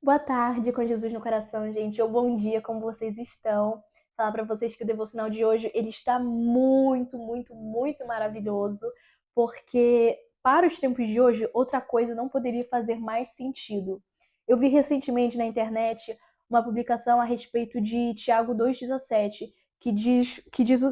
Boa tarde com Jesus no coração, gente. Ou bom dia, como vocês estão? Falar para vocês que o devocional de hoje ele está muito, muito, muito maravilhoso, porque para os tempos de hoje, outra coisa não poderia fazer mais sentido. Eu vi recentemente na internet uma publicação a respeito de Tiago 2,17, que diz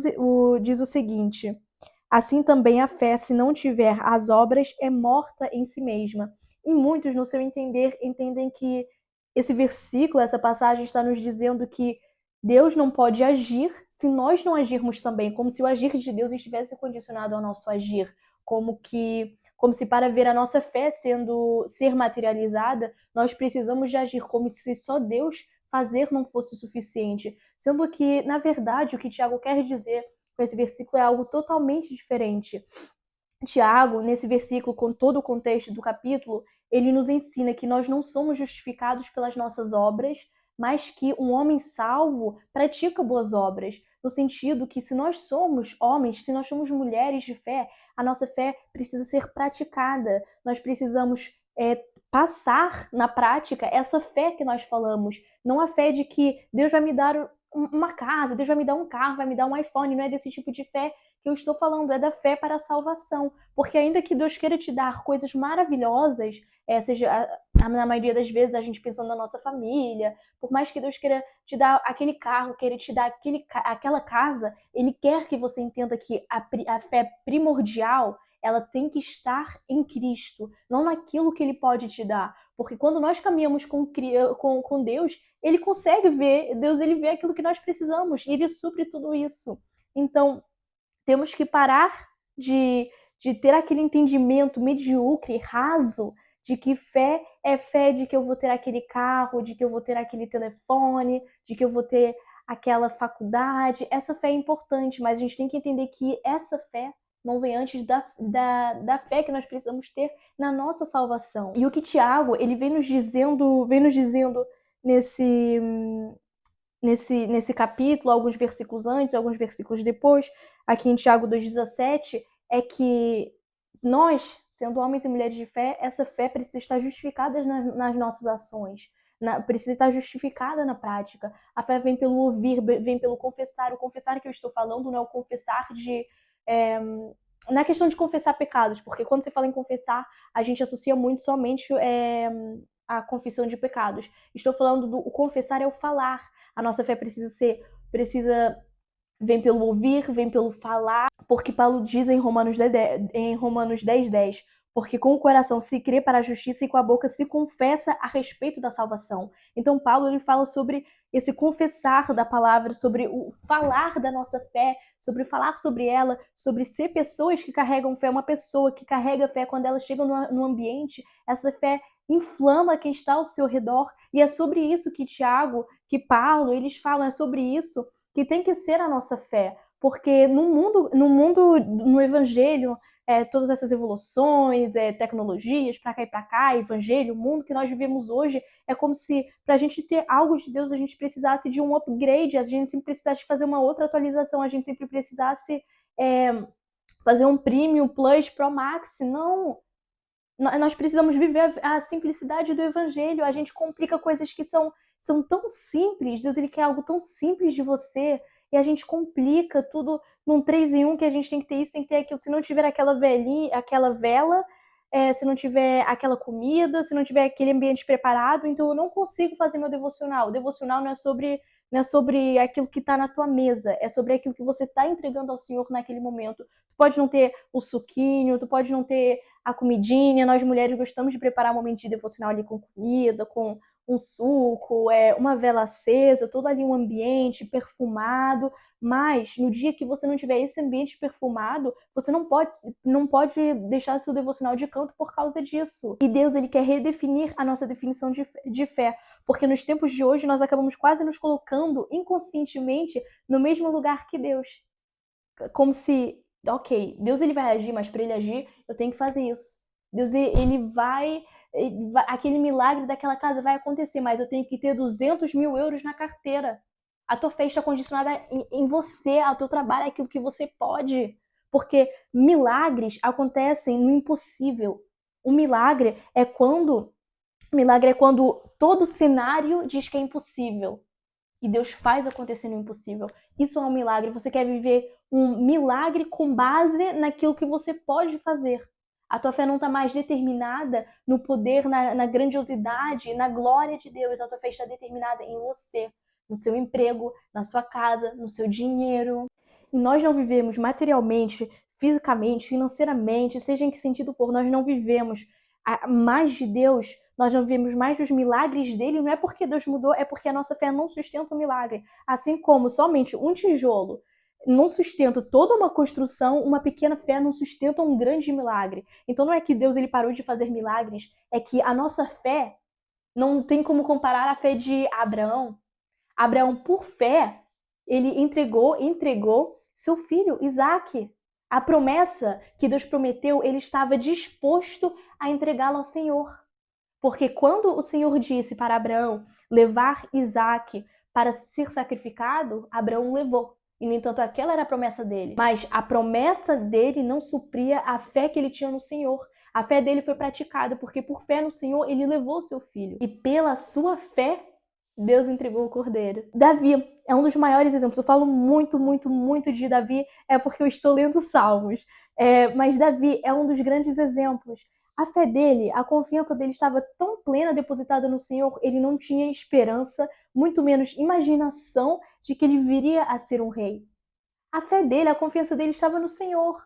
o seguinte: assim também a fé, se não tiver as obras, é morta em si mesma. E muitos, no seu entender, entendem que esse versículo, essa passagem está nos dizendo que Deus não pode agir se nós não agirmos também, como se o agir de Deus estivesse condicionado ao nosso agir, como se para ver a nossa fé ser materializada, nós precisamos de agir como se só Deus fazer não fosse o suficiente, sendo que, na verdade, o que Tiago quer dizer com esse versículo é algo totalmente diferente. Tiago, nesse versículo, com todo o contexto do capítulo, ele nos ensina que nós não somos justificados pelas nossas obras, mas que um homem salvo pratica boas obras, no sentido que se nós somos homens, se nós somos mulheres de fé, a nossa fé precisa ser praticada. Nós precisamos passar na prática essa fé que nós falamos, não a fé de que Deus vai me dar uma casa, Deus vai me dar um carro, vai me dar um iPhone, não é desse tipo de fé que eu estou falando, é da fé para a salvação. Porque ainda que Deus queira te dar coisas maravilhosas, seja na maioria das vezes a gente pensando na nossa família, por mais que Deus queira te dar aquele carro, queira te dar aquela casa, Ele quer que você entenda que a fé primordial ela tem que estar em Cristo, não naquilo que Ele pode te dar. Porque quando nós caminhamos com Deus, Ele consegue ver, Deus ele vê aquilo que nós precisamos e Ele supre tudo isso. Então, temos que parar de ter aquele entendimento medíocre, raso, de que fé é fé de que eu vou ter aquele carro, de que eu vou ter aquele telefone, de que eu vou ter aquela faculdade. Essa fé é importante, mas a gente tem que entender que essa fé não vem antes da fé que nós precisamos ter na nossa salvação. E o que Tiago, ele vem nos dizendo nesse, nesse capítulo, alguns versículos antes, alguns versículos depois, aqui em Tiago 2,17, é que nós, sendo homens e mulheres de fé, essa fé precisa estar justificada nas nossas ações, precisa estar justificada na prática. A fé vem pelo ouvir, vem pelo confessar. O confessar que eu estou falando não é o confessar de... É, na questão de confessar pecados, porque quando você fala em confessar, a gente associa muito somente a confissão de pecados. Estou falando do o confessar é o falar. A nossa fé precisa vem pelo ouvir, vem pelo falar, porque Paulo diz em Romanos 10:10, porque com o coração se crê para a justiça e com a boca se confessa a respeito da salvação. Então Paulo ele fala sobre esse confessar da palavra, sobre o falar da nossa fé, sobre falar sobre ela, sobre ser pessoas que carregam fé. Uma pessoa que carrega fé, quando ela chega no ambiente, essa fé inflama quem está ao seu redor. E é sobre isso que Tiago, que Paulo, eles falam, é sobre isso que tem que ser a nossa fé. Porque no evangelho, todas essas evoluções, tecnologias, para cá e para cá, evangelho, o mundo que nós vivemos hoje, é como se, para a gente ter algo de Deus, a gente precisasse de um upgrade, a gente sempre precisasse fazer uma outra atualização, a gente sempre precisasse fazer um Premium, Plus, Pro Max. Não, nós precisamos viver a simplicidade do evangelho. A gente complica coisas que são tão simples. Deus ele quer algo tão simples de você e a gente complica tudo num 3 em 1, que a gente tem que ter isso, tem que ter aquilo. Se não tiver aquela vela, se não tiver aquela comida, se não tiver aquele ambiente preparado, então eu não consigo fazer meu devocional. O devocional não é sobre aquilo que está na tua mesa, é sobre aquilo que você está entregando ao Senhor naquele momento. Tu pode não ter o suquinho, tu pode não ter a comidinha. Nós mulheres gostamos de preparar um momento de devocional ali com comida, com um suco, uma vela acesa, todo ali um ambiente perfumado. Mas no dia que você não tiver esse ambiente perfumado, você não pode deixar seu devocional de canto por causa disso. E Deus ele quer redefinir a nossa definição de fé, porque nos tempos de hoje nós acabamos quase nos colocando inconscientemente no mesmo lugar que Deus, como se, ok, Deus ele vai agir, mas para ele agir, eu tenho que fazer isso. Deus aquele milagre daquela casa vai acontecer, mas eu tenho que ter 200 mil euros na carteira. A tua fé está condicionada em você, ao teu trabalho, aquilo que você pode. Porque milagres acontecem no impossível. O milagre é quando Milagre é quando todo cenário diz que é impossível e Deus faz acontecer no impossível. Isso é um milagre. Você quer viver um milagre com base naquilo que você pode fazer. A tua fé não está mais determinada no poder, na grandiosidade, na glória de Deus. A tua fé está determinada em você, no seu emprego, na sua casa, no seu dinheiro. E nós não vivemos materialmente, fisicamente, financeiramente, seja em que sentido for, nós não vivemos mais de Deus, nós não vivemos mais dos milagres dele, não é porque Deus mudou, é porque a nossa fé não sustenta o milagre. Assim como somente um tijolo não sustenta toda uma construção, uma pequena fé não sustenta um grande milagre. Então não é que Deus ele parou de fazer milagres, é que a nossa fé não tem como comparar a fé de Abraão. Abraão, por fé, ele entregou seu filho, Isaque. A promessa que Deus prometeu, ele estava disposto a entregá-la ao Senhor. Porque quando o Senhor disse para Abraão levar Isaque para ser sacrificado, Abraão levou. E, no entanto, aquela era a promessa dele. Mas a promessa dele não supria a fé que ele tinha no Senhor. A fé dele foi praticada, porque por fé no Senhor, ele levou o seu filho. E pela sua fé, Deus entregou o cordeiro. Davi é um dos maiores exemplos. Eu falo muito, muito, muito de Davi, é porque eu estou lendo Salmos. Mas Davi é um dos grandes exemplos. A fé dele, a confiança dele estava tão plena, depositada no Senhor, ele não tinha esperança, muito menos imaginação de que ele viria a ser um rei. A fé dele, a confiança dele estava no Senhor.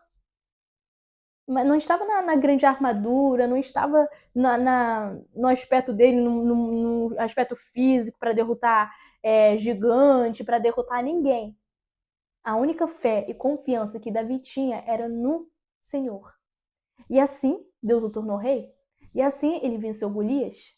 Mas não estava na grande armadura, não estava no aspecto dele, no aspecto físico, para derrotar gigante, para derrotar ninguém. A única fé e confiança que Davi tinha era no Senhor. E assim, Deus o tornou rei. E assim, ele venceu Golias.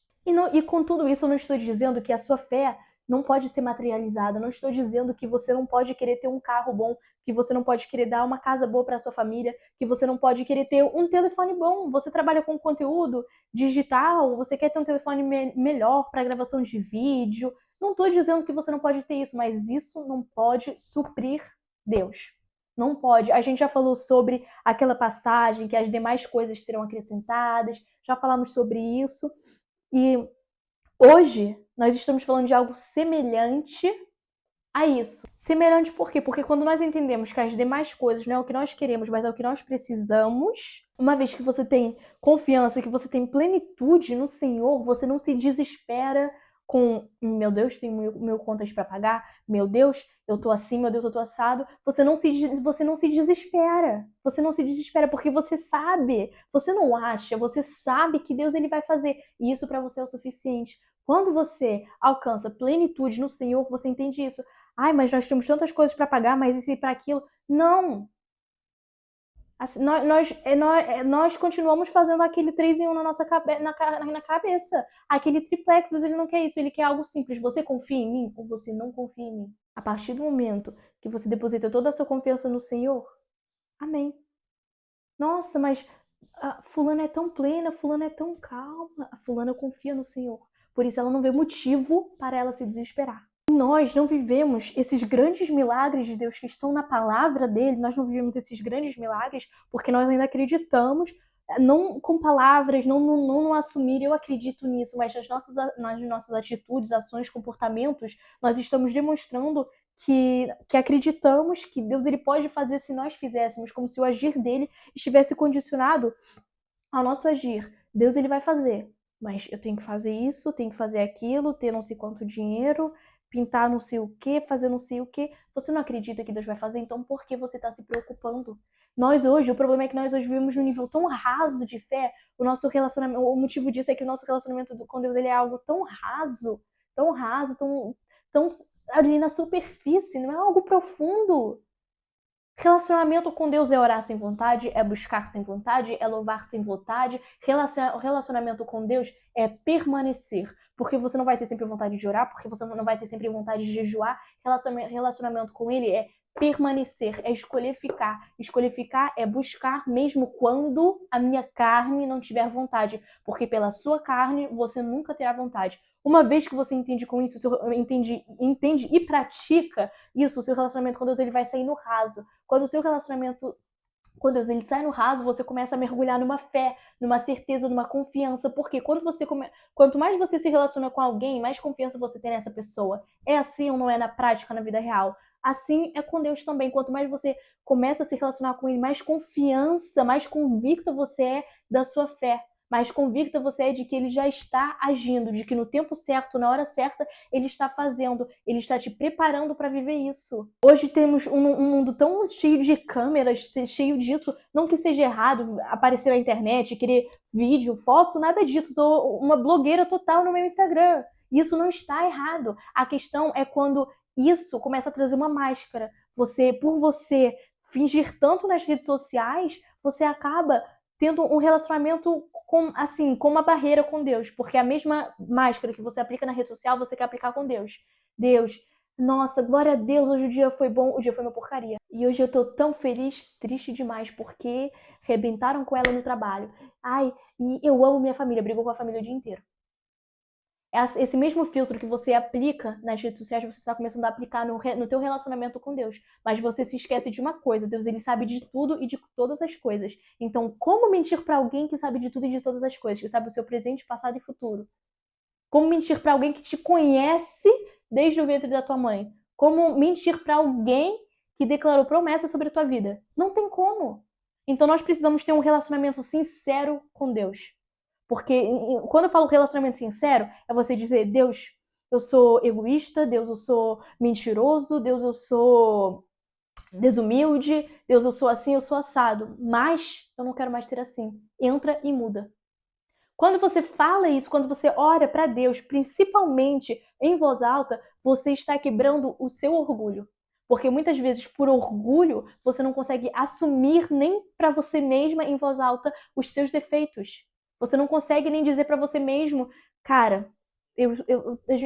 E com tudo isso, eu não estou dizendo que a sua fé não pode ser materializada. Não estou dizendo que você não pode querer ter um carro bom, que você não pode querer dar uma casa boa para sua família, que você não pode querer ter um telefone bom. Você trabalha com conteúdo digital, você quer ter um telefone melhor para gravação de vídeo. Não estou dizendo que você não pode ter isso, mas isso não pode suprir Deus. Não pode. A gente já falou sobre aquela passagem que as demais coisas serão acrescentadas, já falamos sobre isso. E hoje nós estamos falando de algo semelhante a isso. Semelhante por quê? Porque quando nós entendemos que as demais coisas não é o que nós queremos, mas é o que nós precisamos, uma vez que você tem confiança, que você tem plenitude no Senhor, você não se desespera com, meu Deus, tem mil contas para pagar, meu Deus, eu tô assim, meu Deus, eu tô assado. Você não se desespera. Você não se desespera porque você sabe, você não acha, você sabe que Deus ele vai fazer. E isso para você é o suficiente. Quando você alcança plenitude no Senhor, você entende isso. Ai, mas nós temos tantas coisas para pagar, mas isso e para aquilo. Não! Assim, nós continuamos fazendo aquele 3 em 1 na nossa na cabeça. Aquele triplex, ele não quer isso, ele quer algo simples. Você confia em mim ou você não confia em mim? A partir do momento que você deposita toda a sua confiança no Senhor, amém. Nossa, mas a fulana é tão plena, fulana é tão calma, a fulana confia no Senhor. Por isso ela não vê motivo para ela se desesperar. Nós não vivemos esses grandes milagres de Deus que estão na palavra dele, nós não vivemos esses grandes milagres porque nós ainda acreditamos, não com palavras, não assumir, eu acredito nisso, mas nas nossas atitudes, ações, comportamentos, nós estamos demonstrando que acreditamos que Deus ele pode fazer se nós fizéssemos, como se o agir dele estivesse condicionado ao nosso agir. Deus ele vai fazer, mas eu tenho que fazer isso, tenho que fazer aquilo, ter não sei quanto dinheiro, pintar não sei o que, fazer não sei o que. Você não acredita que Deus vai fazer? Então por que você está se preocupando? Nós hoje, o problema é que nós hoje vivemos num nível tão raso de fé, o nosso relacionamento, o motivo disso é que o nosso relacionamento com Deus ele é algo tão raso, tão ali na superfície, não é algo profundo. Relacionamento com Deus é orar sem vontade, é buscar sem vontade, é louvar sem vontade. Relacionamento com Deus é permanecer, porque você não vai ter sempre vontade de orar, porque você não vai ter sempre vontade de jejuar. Relacionamento com Ele é permanecer, é escolher ficar. Escolher ficar é buscar mesmo quando a minha carne não tiver vontade, porque pela sua carne você nunca terá vontade. Uma vez que você entende com isso, entende e pratica isso, o seu relacionamento com Deus ele vai sair no raso. Quando o seu relacionamento Quando Deus ele sai no raso, você começa a mergulhar numa fé, numa certeza, numa confiança. Porque quanto mais você se relaciona com alguém, mais confiança você tem nessa pessoa. É assim ou não é na prática, na vida real? Assim é com Deus também. Quanto mais você começa a se relacionar com Ele, mais confiança, mais convicta você é da sua fé. Mais convicta você é de que Ele já está agindo, de que no tempo certo, na hora certa, Ele está fazendo, Ele está te preparando para viver isso. Hoje temos um mundo tão cheio de câmeras, cheio disso, não que seja errado aparecer na internet, querer vídeo, foto, nada disso. Sou uma blogueira total no meu Instagram. Isso não está errado. A questão é quando isso começa a trazer uma máscara. Por você fingir tanto nas redes sociais, você acaba tendo um relacionamento com uma barreira com Deus, porque a mesma máscara que você aplica na rede social, você quer aplicar com Deus. Deus, nossa, glória a Deus, hoje o dia foi bom, o dia foi uma porcaria. E hoje eu tô tão feliz, triste demais, porque rebentaram com ela no trabalho. Ai, e eu amo minha família, brigou com a família o dia inteiro. Esse mesmo filtro que você aplica nas redes sociais, você está começando a aplicar no teu relacionamento com Deus. Mas você se esquece de uma coisa, Deus ele sabe de tudo e de todas as coisas. Então, como mentir para alguém que sabe de tudo e de todas as coisas, que sabe o seu presente, passado e futuro? Como mentir para alguém que te conhece desde o ventre da tua mãe? Como mentir para alguém que declarou promessa sobre a tua vida? Não tem como. Então, nós precisamos ter um relacionamento sincero com Deus. Porque quando eu falo relacionamento sincero, é você dizer, Deus, eu sou egoísta, Deus, eu sou mentiroso, Deus, eu sou desumilde, Deus, eu sou assim, eu sou assado, mas eu não quero mais ser assim. Entra e muda. Quando você fala isso, quando você ora para Deus, principalmente em voz alta, você está quebrando o seu orgulho. Porque muitas vezes, por orgulho, você não consegue assumir nem para você mesma em voz alta os seus defeitos. Você não consegue nem dizer para você mesmo, cara,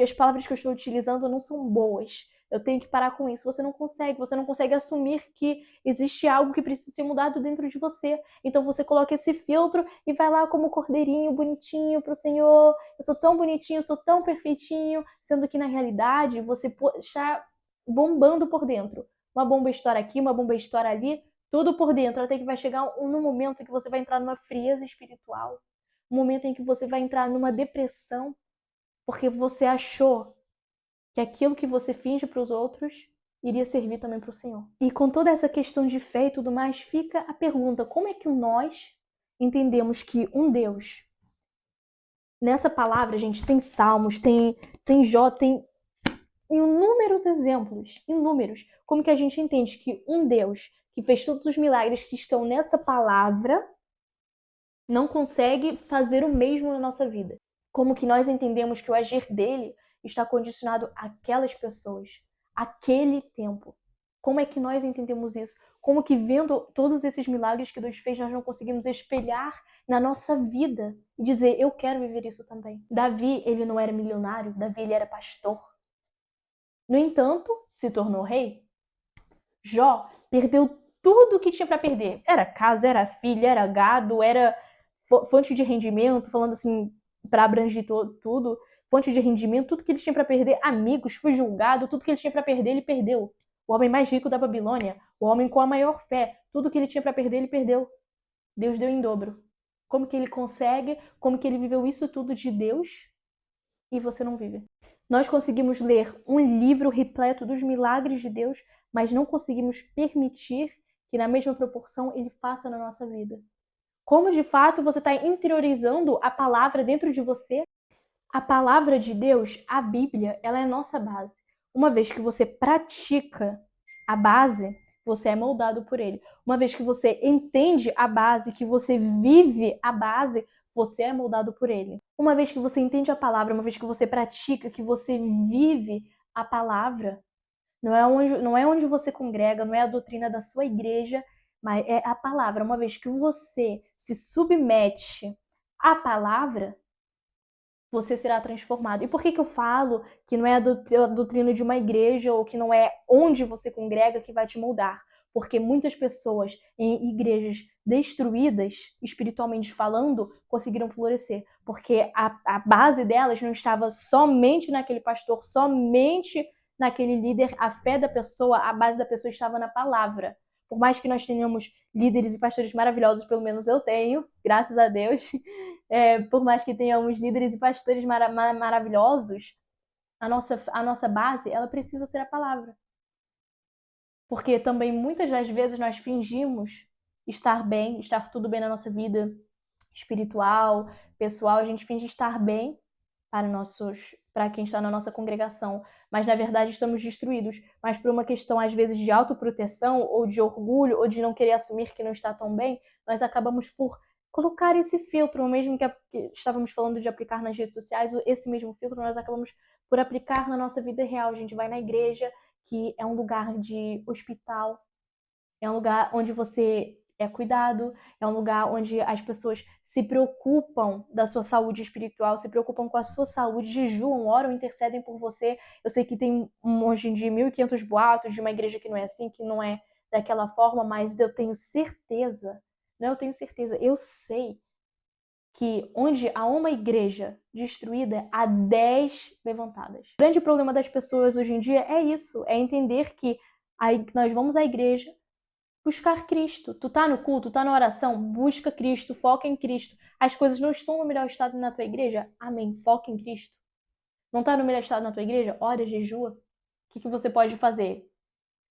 as palavras que eu estou utilizando não são boas. Eu tenho que parar com isso. Você não consegue assumir que existe algo que precisa ser mudado dentro de você. Então você coloca esse filtro e vai lá como cordeirinho bonitinho pro Senhor. Eu sou tão bonitinho, eu sou tão perfeitinho, sendo que na realidade você está bombando por dentro. Uma bomba estoura aqui, uma bomba estoura ali, tudo por dentro. Até que vai chegar um momento que você vai entrar numa frieza espiritual. Um momento em que você vai entrar numa depressão porque você achou que aquilo que você finge para os outros iria servir também para o Senhor. E com toda essa questão de fé e tudo mais, fica a pergunta, como é que nós entendemos que um Deus... Nessa palavra, gente, tem Salmos, tem Jó, tem inúmeros exemplos, inúmeros. Como que a gente entende que um Deus que fez todos os milagres que estão nessa palavra não consegue fazer o mesmo na nossa vida? Como que nós entendemos que o agir dele está condicionado àquelas pessoas, àquele tempo? Como é que nós entendemos isso? Como que vendo todos esses milagres que Deus fez, nós não conseguimos espelhar na nossa vida e dizer, eu quero viver isso também. Davi, ele não era milionário, Davi, ele era pastor. No entanto, se tornou rei. Jó perdeu tudo o que tinha para perder. Era casa, era filha, era gado, era fonte de rendimento, falando assim, para abranger tudo, fonte de rendimento, tudo que ele tinha para perder, amigos, foi julgado, tudo que ele tinha para perder, ele perdeu. O homem mais rico da Babilônia, o homem com a maior fé, tudo que ele tinha para perder, ele perdeu. Deus deu em dobro. Como que ele consegue, como que ele viveu isso tudo de Deus e você não vive? Nós conseguimos ler um livro repleto dos milagres de Deus, mas não conseguimos permitir que na mesma proporção ele faça na nossa vida. Como de fato você está interiorizando a palavra dentro de você? A palavra de Deus, a Bíblia, ela é a nossa base. Uma vez que você pratica a base, você é moldado por ele. Uma vez que você entende a base, que você vive a base, você é moldado por ele. Uma vez que você entende a palavra, uma vez que você pratica, que você vive a palavra, não é onde você congrega, não é a doutrina da sua igreja, mas é a palavra. Uma vez que você se submete à palavra, você será transformado. E por que eu falo que não é a doutrina de uma igreja ou que não é onde você congrega que vai te moldar? Porque muitas pessoas em igrejas destruídas, espiritualmente falando, conseguiram florescer. Porque a base delas não estava somente naquele pastor, somente naquele líder. A fé da pessoa, a base da pessoa estava na palavra. Por mais que nós tenhamos líderes e pastores maravilhosos, pelo menos eu tenho, graças a Deus, por mais que tenhamos líderes e pastores maravilhosos, a nossa base, ela precisa ser a palavra. Porque também muitas das vezes nós fingimos estar bem, estar tudo bem na nossa vida espiritual, pessoal, a gente finge estar bem para quem está na nossa congregação, mas na verdade estamos destruídos, mas por uma questão às vezes de autoproteção ou de orgulho ou de não querer assumir que não está tão bem, nós acabamos por colocar esse filtro, mesmo que estávamos falando de aplicar nas redes sociais, esse mesmo filtro nós acabamos por aplicar na nossa vida real. A gente vai na igreja, que é um lugar de hospital, é um lugar onde você é cuidado, é um lugar onde as pessoas se preocupam da sua saúde espiritual, se preocupam com a sua saúde, jejuam, oram, intercedem por você. Eu sei que tem hoje em dia 1.500 boatos de uma igreja que não é assim, que não é daquela forma, mas eu tenho certeza, eu sei que onde há uma igreja destruída, há 10 levantadas. O grande problema das pessoas hoje em dia é isso, é entender que nós vamos à igreja buscar Cristo. Tu tá no culto, tá na oração, busca Cristo, foca em Cristo. As coisas não estão no melhor estado na tua igreja? Amém, foca em Cristo. Não tá no melhor estado na tua igreja? Ora, jejua. O que você pode fazer?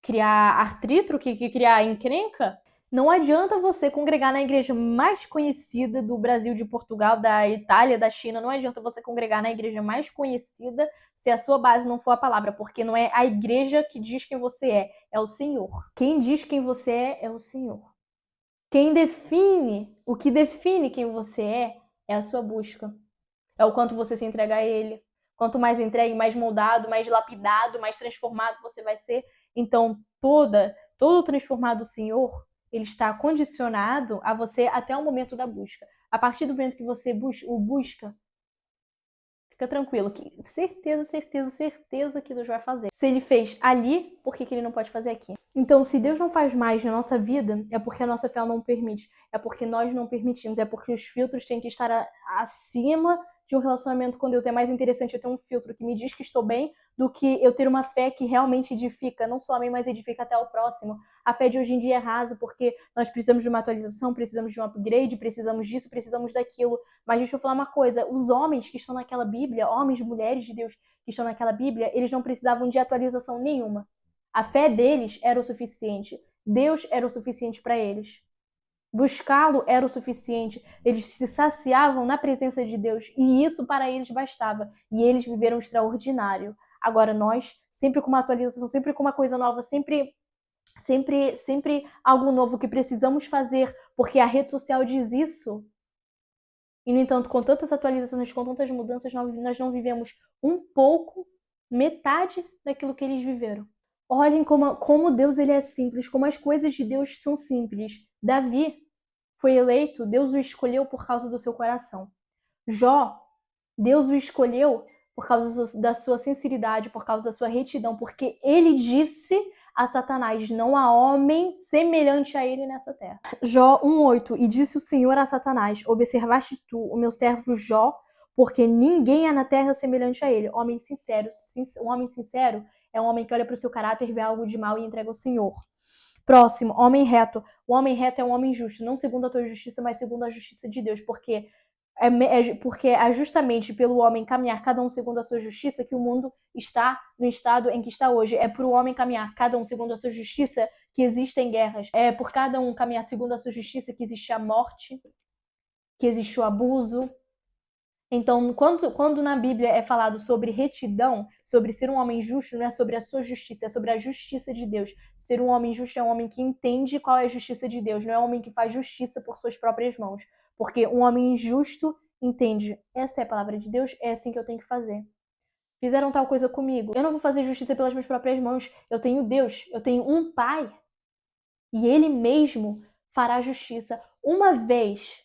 Criar artrito? Criar encrenca? Não adianta você congregar na igreja mais conhecida do Brasil, de Portugal, da Itália, da China. Não adianta você congregar na igreja mais conhecida se a sua base não for a palavra, porque não é a igreja que diz quem você é o Senhor. Quem diz quem você é o Senhor. Quem define, o que define quem você é a sua busca. É o quanto você se entrega a Ele. Quanto mais entregue, mais moldado, mais lapidado, mais transformado você vai ser. Então, todo transformado do Senhor, ele está condicionado a você até o momento da busca. A partir do momento que você o busca, fica tranquilo, que certeza que Deus vai fazer. Se ele fez ali, por que ele não pode fazer aqui? Então, se Deus não faz mais na nossa vida, é porque a nossa fé não permite, é porque nós não permitimos, é porque os filtros têm que estar acima de um relacionamento com Deus. É mais interessante eu ter um filtro que me diz que estou bem do que eu ter uma fé que realmente edifica, não só a mim, mas edifica até o próximo. A fé de hoje em dia é rasa porque nós precisamos de uma atualização, precisamos de um upgrade, precisamos disso, precisamos daquilo. Mas deixa eu falar uma coisa, os homens que estão naquela Bíblia, homens e mulheres de Deus que estão naquela Bíblia, eles não precisavam de atualização nenhuma. A fé deles era o suficiente. Deus era o suficiente para eles. Buscá-lo era o suficiente. Eles se saciavam na presença de Deus e isso para eles bastava. E eles viveram o extraordinário. Agora nós, sempre com uma atualização, sempre com uma coisa nova, sempre algo novo que precisamos fazer, porque a rede social diz isso. E, no entanto, com tantas atualizações, com tantas mudanças, nós não vivemos metade daquilo que eles viveram. Olhem como Deus ele é simples, como as coisas de Deus são simples. Davi foi eleito, Deus o escolheu por causa do seu coração. Jó, Deus o escolheu por causa da sua sinceridade, por causa da sua retidão, porque ele disse a Satanás, não há homem semelhante a ele nessa terra. Jó 1:8, e disse o Senhor a Satanás, observaste tu o meu servo Jó, porque ninguém há na terra semelhante a ele. Um homem sincero é um homem que olha para o seu caráter, vê algo de mal e entrega ao Senhor. Próximo, homem reto. O homem reto é um homem justo, não segundo a tua justiça, mas segundo a justiça de Deus, porque é justamente pelo homem caminhar cada um segundo a sua justiça que o mundo está no estado em que está hoje. É por o homem caminhar cada um segundo a sua justiça que existem guerras. É por cada um caminhar segundo a sua justiça que existe a morte, que existe o abuso. Então, quando na Bíblia é falado sobre retidão, sobre ser um homem justo, não é sobre a sua justiça, é sobre a justiça de Deus. Ser um homem justo é um homem que entende qual é a justiça de Deus, não é um homem que faz justiça por suas próprias mãos. Porque um homem injusto entende, essa é a palavra de Deus, é assim que eu tenho que fazer. Fizeram tal coisa comigo, eu não vou fazer justiça pelas minhas próprias mãos, eu tenho Deus, eu tenho um Pai, e Ele mesmo fará justiça. Uma vez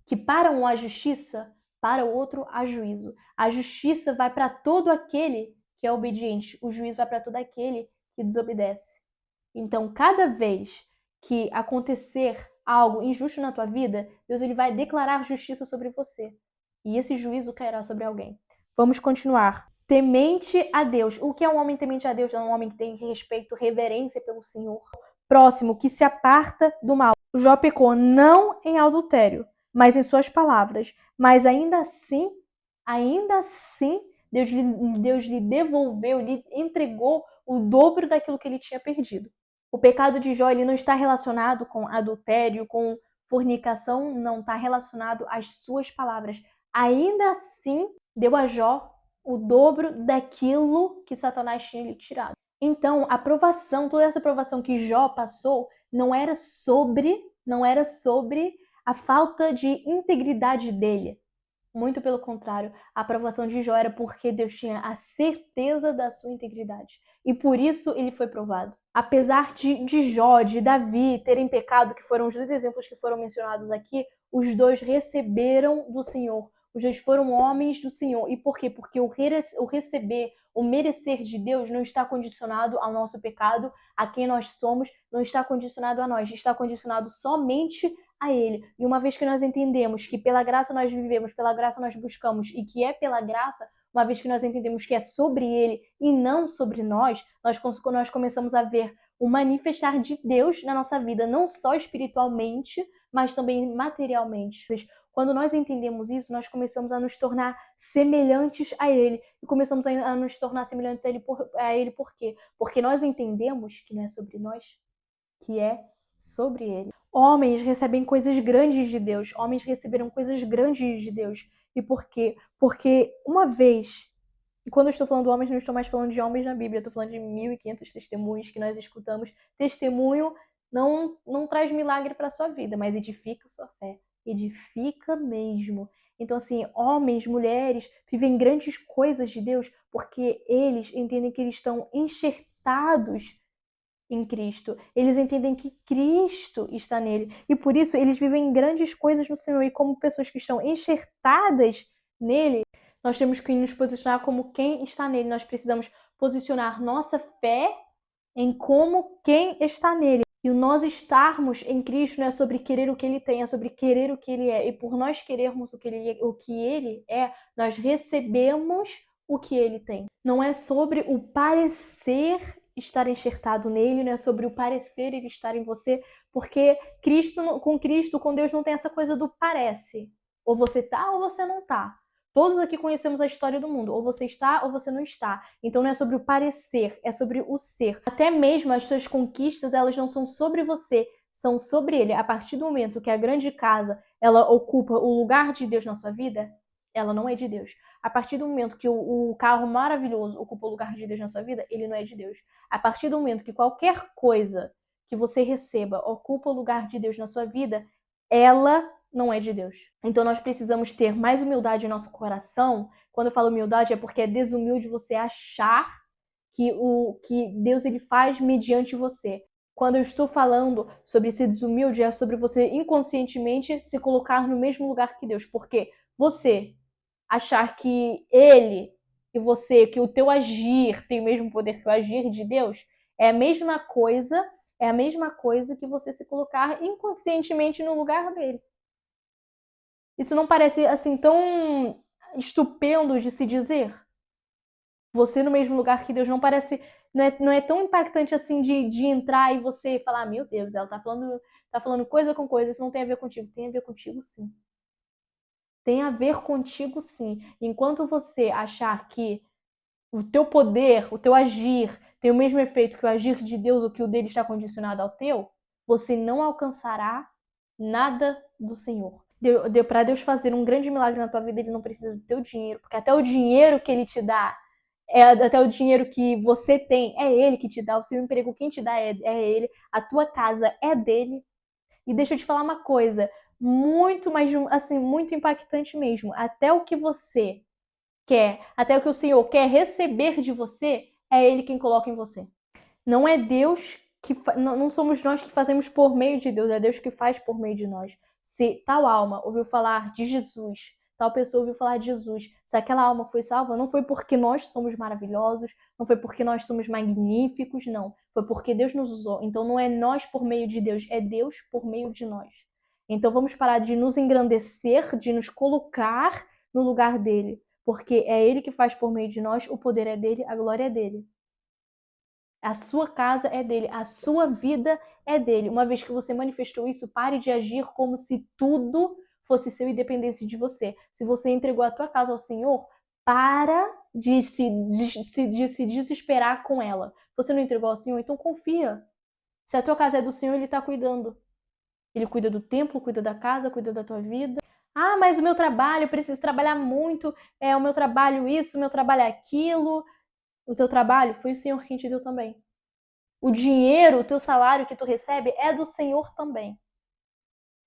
que para um há justiça, para o outro há juízo. A justiça vai para todo aquele que é obediente, o juízo vai para todo aquele que desobedece. Então, cada vez que acontecer algo injusto na tua vida, Deus ele vai declarar justiça sobre você. E esse juízo cairá sobre alguém. Vamos continuar. Temente a Deus. O que é um homem temente a Deus? É um homem que tem respeito, reverência pelo Senhor. próximo que se aparta do mal. Jó pecou não em adultério, mas em suas palavras. Mas ainda assim, Deus lhe devolveu, lhe entregou o dobro daquilo que ele tinha perdido. O pecado de Jó ele não está relacionado com adultério, com fornicação, não está relacionado às suas palavras. Ainda assim, deu a Jó o dobro daquilo que Satanás tinha lhe tirado. Então, a aprovação, toda essa aprovação que Jó passou, não era sobre a falta de integridade dele. Muito pelo contrário, a aprovação de Jó era porque Deus tinha a certeza da sua integridade. E por isso ele foi provado. Apesar de Jó, de Davi terem pecado, que foram os dois exemplos que foram mencionados aqui, os dois receberam do Senhor. Os dois foram homens do Senhor. E por quê? Porque o receber, o merecer de Deus não está condicionado ao nosso pecado, a quem nós somos, não está condicionado a nós, está condicionado somente a Ele. E uma vez que nós entendemos que pela graça nós vivemos, pela graça nós buscamos e que é pela graça, uma vez que nós entendemos que é sobre Ele e não sobre nós começamos a ver o manifestar de Deus na nossa vida, não só espiritualmente, mas também materialmente. Quando nós entendemos isso, nós começamos a nos tornar semelhantes a Ele. E começamos a nos tornar semelhantes a Ele por quê? Porque nós entendemos que não é sobre nós, que é sobre Ele. Homens recebem coisas grandes de Deus. Homens receberam coisas grandes de Deus. E por quê? Porque uma vez, e quando eu estou falando de homens, não estou mais falando de homens na Bíblia, estou falando de 1.500 testemunhos que nós escutamos. Testemunho não traz milagre para a sua vida, mas edifica a sua fé. Edifica mesmo. Então, assim, homens, mulheres vivem grandes coisas de Deus porque eles entendem que eles estão enxertados em Cristo. Eles entendem que Cristo está nele. E por isso eles vivem grandes coisas no Senhor. E como pessoas que estão enxertadas nele, nós temos que nos posicionar como quem está nele. Nós precisamos posicionar nossa fé em como quem está nele. E o nós estarmos em Cristo não é sobre querer o que ele tem, é sobre querer o que ele é. E por nós querermos o que ele é, nós recebemos o que ele tem. Não é sobre o parecer estar enxertado nele, não é sobre o parecer ele estar em você, porque com Deus não tem essa coisa do parece. Ou você tá ou você não tá. Todos aqui conhecemos a história do mundo. Ou você está ou você não está. Então não é sobre o parecer, é sobre o ser. Até mesmo as suas conquistas, elas não são sobre você, são sobre ele. A partir do momento que a grande casa, ela ocupa o lugar de Deus na sua vida, ela não é de Deus. A partir do momento que o carro maravilhoso ocupa o lugar de Deus na sua vida, ele não é de Deus. A partir do momento que qualquer coisa que você receba ocupa o lugar de Deus na sua vida, ela não é de Deus. Então nós precisamos ter mais humildade em nosso coração. Quando eu falo humildade é porque é desumilde você achar que Deus ele faz mediante você. Quando eu estou falando sobre ser desumilde, é sobre você inconscientemente se colocar no mesmo lugar que Deus. Porque você achar que ele e você, que o teu agir tem o mesmo poder que o agir de Deus, é a mesma coisa que você se colocar inconscientemente no lugar dele. Isso não parece assim tão estupendo de se dizer? Você no mesmo lugar que Deus não parece, não é tão impactante assim de entrar e você falar, meu Deus, ela tá falando coisa com coisa, isso não tem a ver contigo. Tem a ver contigo sim. Tem a ver contigo sim. Enquanto você achar que o teu poder, o teu agir tem o mesmo efeito que o agir de Deus ou que o dele está condicionado ao teu, você não alcançará nada do Senhor. Para Deus fazer um grande milagre na tua vida, ele não precisa do teu dinheiro, porque até o dinheiro que ele te dá, até o dinheiro que você tem, é ele que te dá. O seu emprego, quem te dá é ele. A tua casa é dele. E deixa eu te falar uma coisa, muito mais, assim, muito impactante mesmo. Até o que você quer, até o que o Senhor quer receber de você, é ele quem coloca em você. Não é Deus não somos nós que fazemos por meio de Deus, é Deus que faz por meio de nós. Se tal alma ouviu falar de Jesus, tal pessoa ouviu falar de Jesus, se aquela alma foi salva, não foi porque nós somos maravilhosos, não foi porque nós somos magníficos, não. Foi porque Deus nos usou. Então não é nós por meio de Deus, é Deus por meio de nós. Então vamos parar de nos engrandecer, de nos colocar no lugar dele, porque é ele que faz por meio de nós, o poder é dele, a glória é dele. A sua casa é dele, a sua vida é dele. Uma vez que você manifestou isso, pare de agir como se tudo fosse seu e dependesse de você. Se você entregou a tua casa ao Senhor, para de se desesperar com ela. Se você não entregou ao Senhor, então confia. Se a tua casa é do Senhor, Ele está cuidando. Ele cuida do templo, cuida da casa, cuida da tua vida. Ah, mas o meu trabalho, eu preciso trabalhar muito, o meu trabalho isso, o meu trabalho é aquilo. O teu trabalho foi o Senhor quem te deu também. O dinheiro, o teu salário que tu recebe é do Senhor também.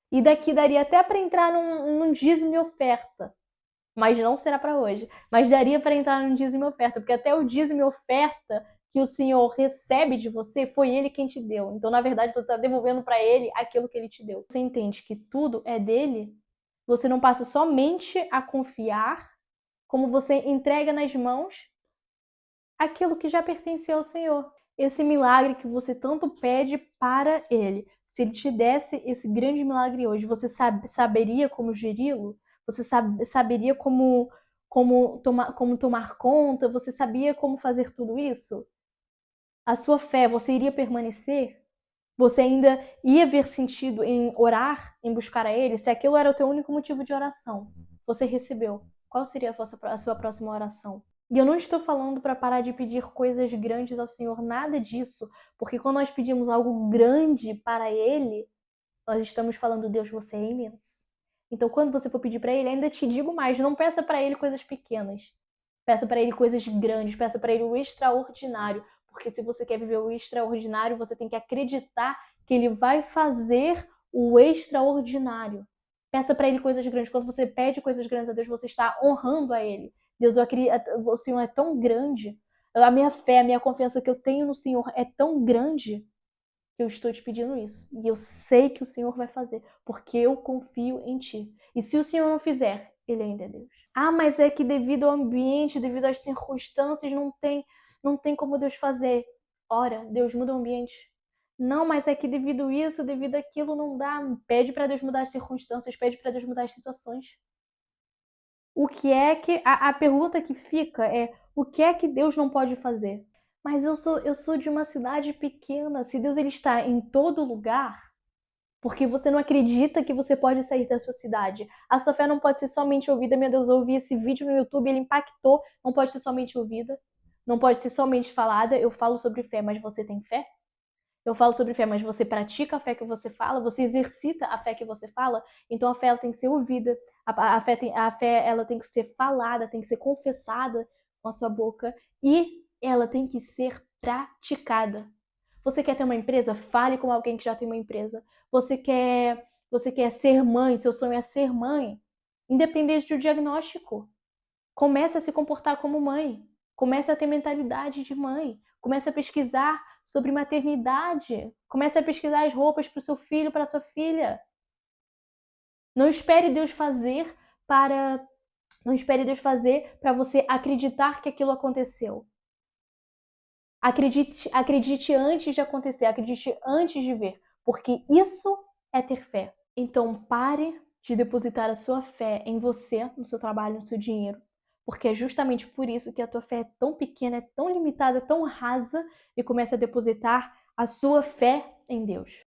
E daqui daria até para entrar num dízimo e oferta. Mas não será para hoje. Mas daria para entrar num dízimo e oferta, porque até o dízimo e oferta que o Senhor recebe de você, foi Ele quem te deu. Então, na verdade, você está devolvendo para Ele aquilo que Ele te deu. Você entende que tudo é dele? Você não passa somente a confiar, como você entrega nas mãos aquilo que já pertencia ao Senhor. Esse milagre que você tanto pede para Ele. Se Ele te desse esse grande milagre hoje, você saberia como geri-lo? Você saberia como tomar conta? Você sabia como fazer tudo isso? A sua fé, você iria permanecer? Você ainda ia ver sentido em orar, em buscar a Ele? Se aquilo era o teu único motivo de oração, você recebeu. Qual seria a sua próxima oração? E eu não estou falando para parar de pedir coisas grandes ao Senhor, nada disso, porque quando nós pedimos algo grande para Ele, nós estamos falando, Deus, você é imenso. Então, quando você for pedir para Ele, ainda te digo mais, não peça para Ele coisas pequenas. Peça para Ele coisas grandes, peça para Ele o extraordinário, porque se você quer viver o extraordinário, você tem que acreditar que Ele vai fazer o extraordinário. Peça para Ele coisas grandes. Quando você pede coisas grandes a Deus, você está honrando a Ele. Deus, eu acredito, o Senhor é tão grande. A minha fé, a minha confiança que eu tenho no Senhor é tão grande que eu estou te pedindo isso. E eu sei que o Senhor vai fazer, porque eu confio em Ti. E se o Senhor não fizer, Ele ainda é Deus. Ah, mas é que devido ao ambiente, devido às circunstâncias, não tem como Deus fazer. Ora, Deus muda o ambiente. Não, mas é que devido isso, devido aquilo, não dá. Pede para Deus mudar as circunstâncias, pede para Deus mudar as situações. O que é que a pergunta que fica é: o que é que Deus não pode fazer? Mas eu sou de uma cidade pequena. Se Deus ele está em todo lugar, porque você não acredita que você pode sair da sua cidade. A sua fé não pode ser somente ouvida. Meu Deus, eu ouvi esse vídeo no YouTube, ele impactou. Não pode ser somente ouvida. Não pode ser somente falada. Eu falo sobre fé, mas você tem fé? Eu falo sobre fé, mas você pratica a fé que você fala? Você exercita a fé que você fala? Então a fé ela tem que ser ouvida. A fé ela tem que ser falada, tem que ser confessada com a sua boca. E ela tem que ser praticada. Você quer ter uma empresa? Fale com alguém que já tem uma empresa. Você quer ser mãe? Seu sonho é ser mãe? Independente do diagnóstico. Comece a se comportar como mãe. Comece a ter mentalidade de mãe. Comece a pesquisar sobre maternidade. Comece a pesquisar as roupas para o seu filho, para a sua filha. Não espere Deus fazer para você acreditar que aquilo aconteceu. Acredite antes de acontecer, acredite antes de ver, porque isso é ter fé. Então pare de depositar a sua fé em você, no seu trabalho, no seu dinheiro, porque é justamente por isso que a tua fé é tão pequena, é tão limitada, é tão rasa, e comece a depositar a sua fé em Deus.